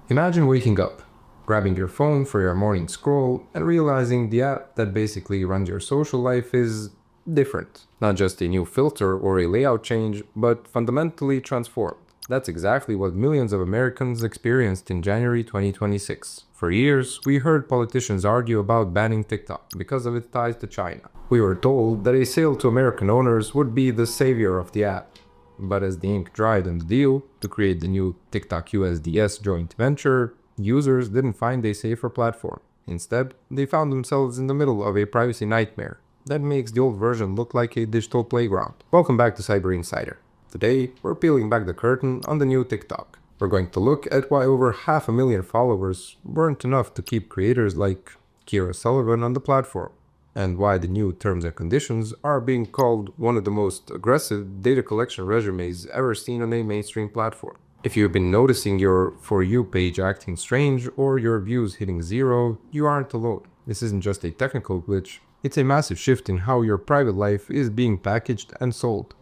Imagine waking up, grabbing your phone for your morning scroll, and realizing the app that basically runs your social life is different. Not just a new filter or a layout change, but fundamentally transformed. That's exactly what millions of Americans experienced in January 2026. For years, we heard politicians argue about banning TikTok because of its ties to China. We were told that a sale to American owners would be the savior of the app. But as the ink dried on the deal to create the new TikTok USDS joint venture, users didn't find a safer platform. Instead, they found themselves in the middle of a privacy nightmare that makes the old version look like a digital playground. Welcome back to CyberInsider. Today, we're peeling back the curtain on the new TikTok. We're going to look at why over 500,000 followers weren't enough to keep creators like Kira Sullivan on the platform, and why the new terms and conditions are being called one of the most aggressive data collection regimes ever seen on a mainstream platform. If you've been noticing your For You page acting strange or your views hitting zero, you aren't alone. This isn't just a technical glitch, it's a massive shift in how your private life is being packaged and sold.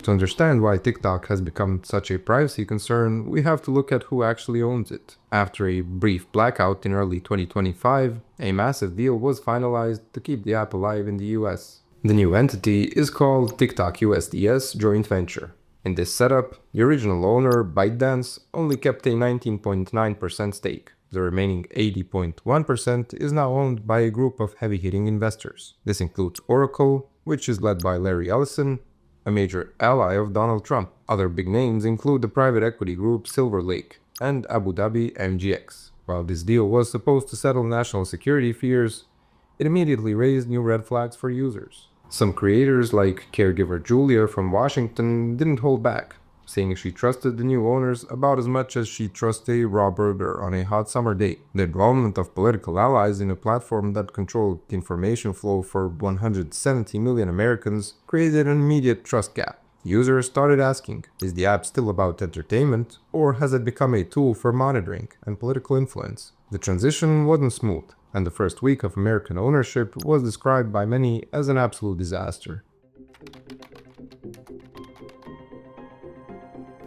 To understand why TikTok has become such a privacy concern, we have to look at who actually owns it. After a brief blackout in early 2025, a massive deal was finalized to keep the app alive in the US. The new entity is called TikTok USDS Joint Venture. In this setup, the original owner, ByteDance, only kept a 19.9% stake. The remaining 80.1% is now owned by a group of heavy-hitting investors. This includes Oracle, which is led by Larry Ellison, a major ally of Donald Trump. Other big names include the private equity group Silver Lake and Abu Dhabi MGX. While this deal was supposed to settle national security fears, it immediately raised new red flags for users. Some creators like caregiver Julia from Washington didn't hold back, saying she trusted the new owners about as much as she trusts a raw burger on a hot summer day. The involvement of political allies in a platform that controlled the information flow for 170 million Americans created an immediate trust gap. Users started asking, is the app still about entertainment, or has it become a tool for monitoring and political influence? The transition wasn't smooth, and the first week of American ownership was described by many as an absolute disaster.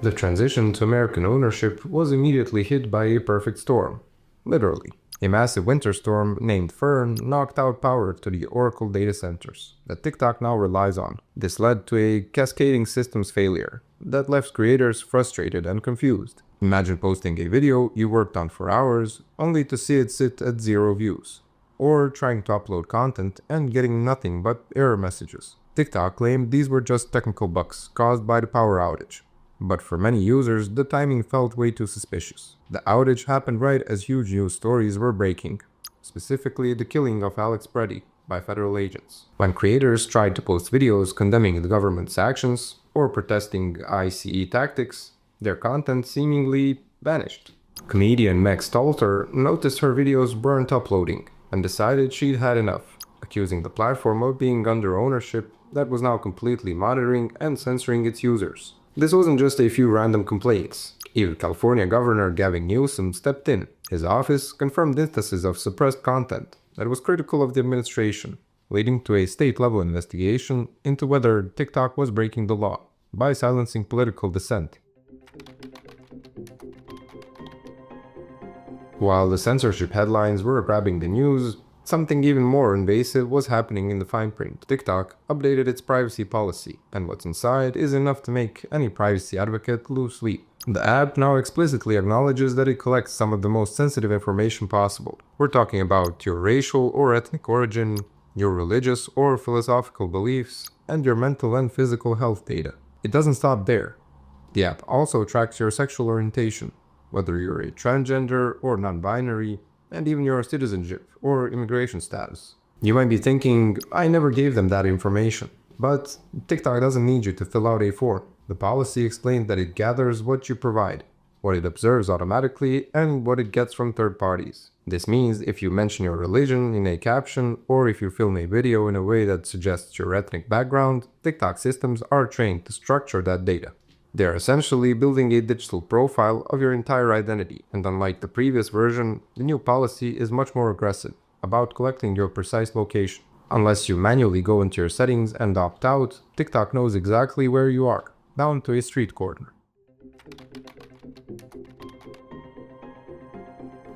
The transition to American ownership was immediately hit by a perfect storm. Literally. A massive winter storm named Fern knocked out power to the Oracle data centers that TikTok now relies on. This led to a cascading systems failure that left creators frustrated and confused. Imagine posting a video you worked on for hours only to see it sit at 0 views, or trying to upload content and getting nothing but error messages. TikTok claimed these were just technical bugs caused by the power outage. But for many users, the timing felt way too suspicious. The outage happened right as huge news stories were breaking, specifically the killing of Alex Preddy by federal agents. When creators tried to post videos condemning the government's actions or protesting ICE tactics, their content seemingly vanished. Comedian Meg Stalter noticed her videos weren't uploading and decided she'd had enough, accusing the platform of being under ownership that was now completely monitoring and censoring its users. This wasn't just a few random complaints. Even California Governor Gavin Newsom stepped in. His office confirmed instances of suppressed content that was critical of the administration, leading to a state-level investigation into whether TikTok was breaking the law by silencing political dissent. While the censorship headlines were grabbing the news, something even more invasive was happening in the fine print. TikTok updated its privacy policy, and what's inside is enough to make any privacy advocate lose sleep. The app now explicitly acknowledges that it collects some of the most sensitive information possible. We're talking about your racial or ethnic origin, your religious or philosophical beliefs, and your mental and physical health data. It doesn't stop there. The app also tracks your sexual orientation, whether you're a transgender or non-binary, and even your citizenship or immigration status. You might be thinking, I never gave them that information. But TikTok doesn't need you to fill out a form. The policy explains that it gathers what you provide, what it observes automatically, and what it gets from third parties. This means if you mention your religion in a caption, or if you film a video in a way that suggests your ethnic background, TikTok systems are trained to structure that data. They are essentially building a digital profile of your entire identity, and unlike the previous version, the new policy is much more aggressive about collecting your precise location. Unless you manually go into your settings and opt out, TikTok knows exactly where you are, down to a street corner.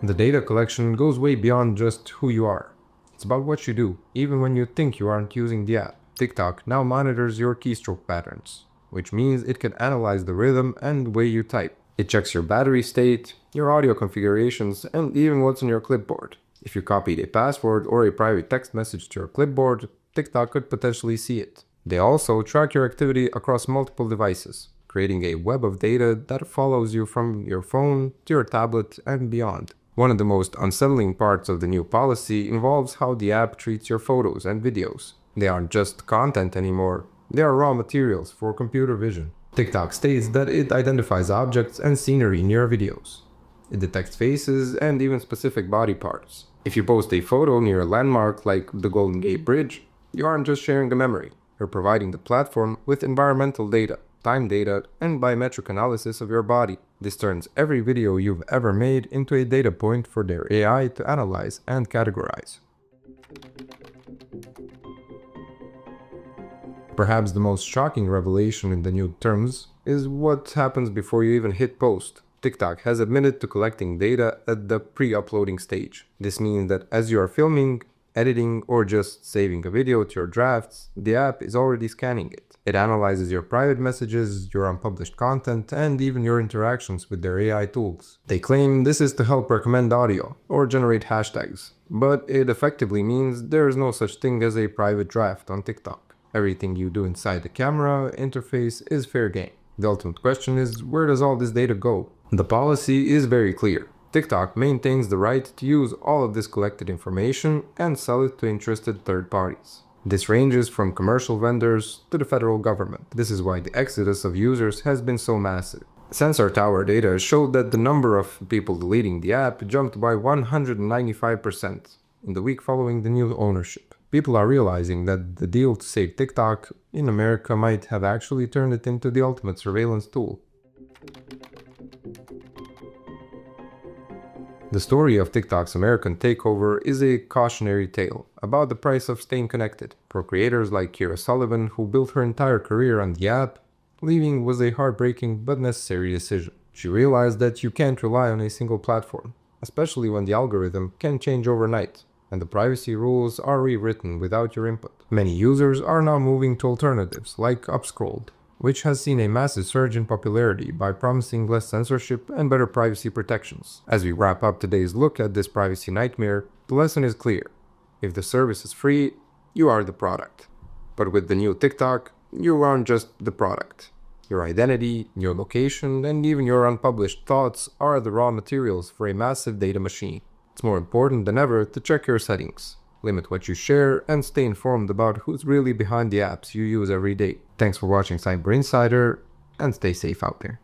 The data collection goes way beyond just who you are. It's about what you do, even when you think you aren't using the app. TikTok now monitors your keystroke patterns, which means it can analyze the rhythm and way you type. It checks your battery state, your audio configurations, and even what's on your clipboard. If you copied a password or a private text message to your clipboard, TikTok could potentially see it. They also track your activity across multiple devices, creating a web of data that follows you from your phone to your tablet and beyond. One of the most unsettling parts of the new policy involves how the app treats your photos and videos. They aren't just content anymore, they are raw materials for computer vision. TikTok states that it identifies objects and scenery in your videos. It detects faces and even specific body parts. If you post a photo near a landmark like the Golden Gate Bridge, you aren't just sharing a memory, you're providing the platform with environmental data, time data, and biometric analysis of your body. This turns every video you've ever made into a data point for their AI to analyze and categorize. Perhaps the most shocking revelation in the new terms is what happens before you even hit post. TikTok has admitted to collecting data at the pre-uploading stage. This means that as you are filming, editing, or just saving a video to your drafts, the app is already scanning it. It analyzes your private messages, your unpublished content, and even your interactions with their AI tools. They claim this is to help recommend audio or generate hashtags, but it effectively means there is no such thing as a private draft on TikTok. Everything you do inside the camera interface is fair game. The ultimate question is, where does all this data go? The policy is very clear. TikTok maintains the right to use all of this collected information and sell it to interested third parties. This ranges from commercial vendors to the federal government. This is why the exodus of users has been so massive. Sensor Tower data showed that the number of people deleting the app jumped by 195% in the week following the new ownership. People are realizing that the deal to save TikTok in America might have actually turned it into the ultimate surveillance tool. The story of TikTok's American takeover is a cautionary tale about the price of staying connected. For creators like Kira Sullivan, who built her entire career on the app, leaving was a heartbreaking but necessary decision. She realized that you can't rely on a single platform, especially when the algorithm can change overnight and the privacy rules are rewritten without your input. Many users are now moving to alternatives like Upscrolled, which has seen a massive surge in popularity by promising less censorship and better privacy protections. As we wrap up today's look at this privacy nightmare, the lesson is clear. If the service is free, you are the product. But with the new TikTok, you aren't just the product. Your identity, your location, and even your unpublished thoughts are the raw materials for a massive data machine. It's more important than ever to check your settings, limit what you share, and stay informed about who's really behind the apps you use every day. Thanks for watching CyberInsider, and stay safe out there.